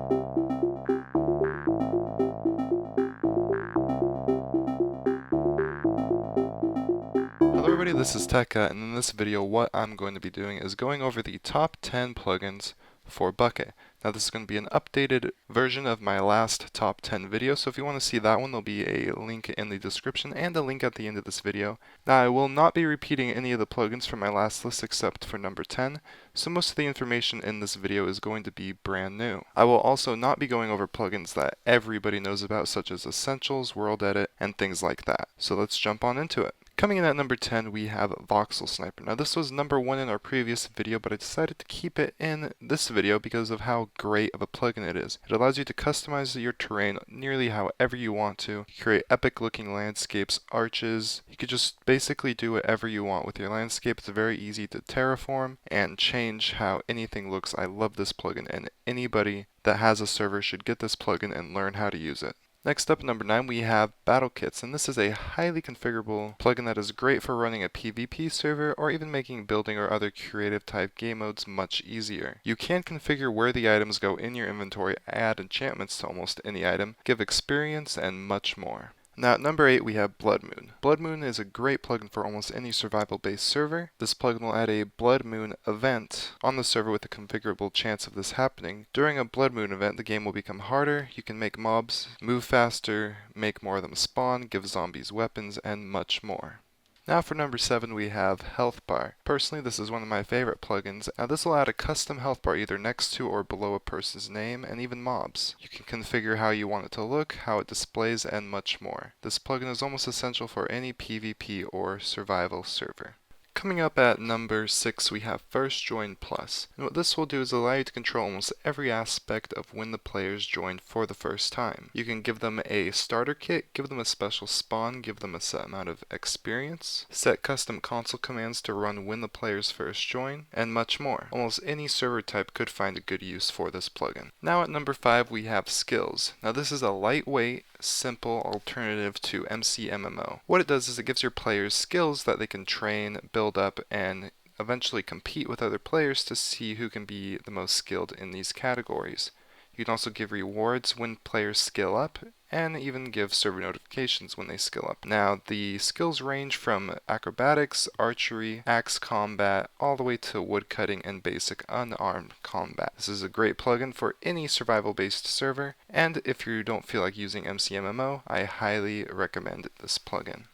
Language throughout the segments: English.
Hello everybody, this is TechHut, and in this video what I'm going to be doing is going over the top 10 plugins for Bukkit. Now this is going to be an updated version of my last top 10 video, so if you want to see that one, there'll be a link in the description and a link at the end of this video. Now I will not be repeating any of the plugins from my last list except for number 10, so most of the information in this video is going to be brand new. I will also not be going over plugins that everybody knows about, such as Essentials, World Edit, and things like that. So let's jump on into it. Coming in at number 10, we have VoxelSniper. Now this was number 1 in our previous video, but I decided to keep it in this video because of how great of a plugin it is. It allows you to customize your terrain nearly however you want to, create epic looking landscapes, arches. You could just basically do whatever you want with your landscape. It's very easy to terraform and change how anything looks. I love this plugin, and anybody that has a server should get this plugin and learn how to use it. Next up, number 9, we have BattleKits, and this is a highly configurable plugin that is great for running a PvP server or even making building or other creative type game modes much easier. You can configure where the items go in your inventory, add enchantments to almost any item, give experience, and much more. Now at number 8 we have Bloodmoon. Bloodmoon is a great plugin for almost any survival based server. This plugin will add a Bloodmoon event on the server with a configurable chance of this happening. During a Bloodmoon event, the game will become harder, you can make mobs move faster, make more of them spawn, give zombies weapons, and much more. Now for number 7 we have HealthBar. Personally, this is one of my favorite plugins. Now this will add a custom health bar either next to or below a person's name, and even mobs. You can configure how you want it to look, how it displays, and much more. This plugin is almost essential for any PvP or survival server. Coming up at number 6 we have FirstJoinPlus, and what this will do is allow you to control almost every aspect of when the players join for the first time. You can give them a starter kit, give them a special spawn, give them a set amount of experience, set custom console commands to run when the players first join, and much more. Almost any server type could find a good use for this plugin. Now at number 5 we have Skillz. Now this is a lightweight, simple alternative to MCMMO. What it does is it gives your players skills that they can train, build up, and eventually compete with other players to see who can be the most skilled in these categories. You can also give rewards when players skill up, and even give server notifications when they skill up. Now, the skills range from acrobatics, archery, axe combat, all the way to woodcutting and basic unarmed combat. This is a great plugin for any survival-based server, and if you don't feel like using MCMMO, I highly recommend this plugin.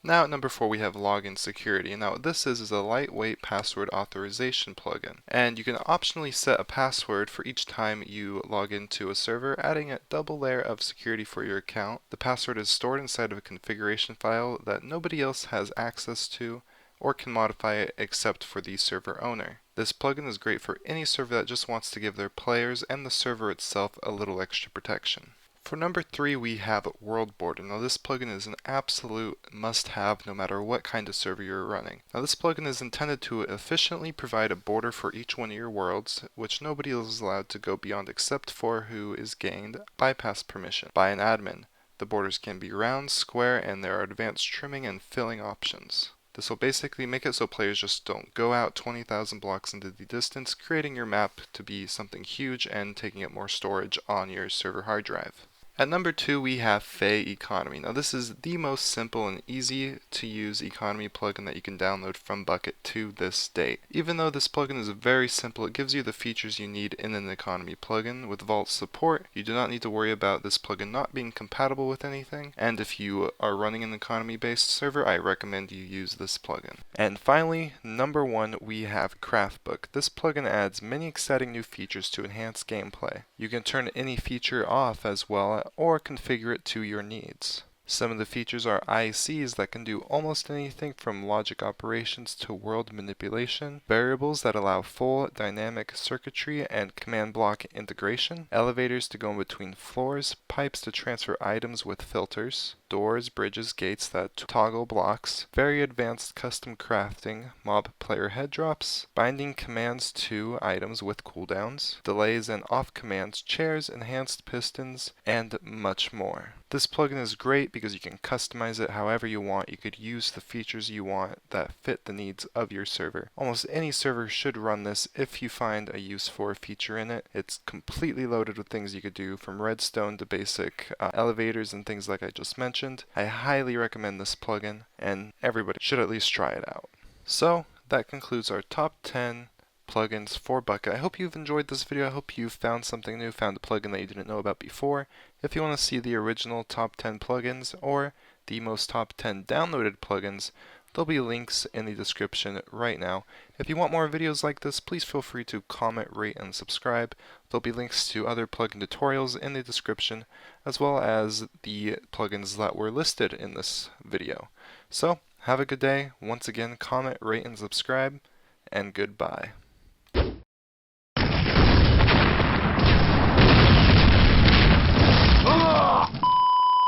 Now at number 4 we have LoginSecurity, and now what this is a lightweight password authorization plugin. And you can optionally set a password for each time you log into a server, adding a double layer of security for your account. The password is stored inside of a configuration file that nobody else has access to or can modify it except for the server owner. This plugin is great for any server that just wants to give their players and the server itself a little extra protection. For number 3 we have WorldBorder. Now this plugin is an absolute must-have no matter what kind of server you're running. Now this plugin is intended to efficiently provide a border for each one of your worlds, which nobody is allowed to go beyond except for who is gained bypass permission by an admin. The borders can be round, square, and there are advanced trimming and filling options. This will basically make it so players just don't go out 20,000 blocks into the distance, creating your map to be something huge and taking up more storage on your server hard drive. At number 2 we have Fey Economy. Now this is the most simple and easy to use economy plugin that you can download from Bukkit to this date. Even though this plugin is very simple, it gives you the features you need in an economy plugin. With Vault support, you do not need to worry about this plugin not being compatible with anything, and if you are running an economy based server, I recommend you use this plugin. And finally, number 1 we have CraftBook. This plugin adds many exciting new features to enhance gameplay. You can turn any feature off as well, or configure it to your needs. Some of the features are ICs that can do almost anything from logic operations to world manipulation, variables that allow full dynamic circuitry and command block integration, elevators to go in between floors, pipes to transfer items with filters, doors, bridges, gates that toggle blocks, very advanced custom crafting, mob player head drops, binding commands to items with cooldowns, delays and off commands, chairs, enhanced pistons, and much more. This plugin is great because you can customize it however you want. You could use the features you want that fit the needs of your server. Almost any server should run this if you find a use for a feature in it. It's completely loaded with things you could do, from redstone to basic elevators and things like I just mentioned. I highly recommend this plugin, and everybody should at least try it out. So that concludes our top 10 plugins for Bukkit. I hope you've enjoyed this video. I hope you found something new, found a plugin that you didn't know about before. If you want to see the original top 10 plugins or the most top 10 downloaded plugins, there'll be links in the description right now. If you want more videos like this, please feel free to comment, rate, and subscribe. There'll be links to other plugin tutorials in the description, as well as the plugins that were listed in this video. So, have a good day. Once again, comment, rate, and subscribe, and goodbye.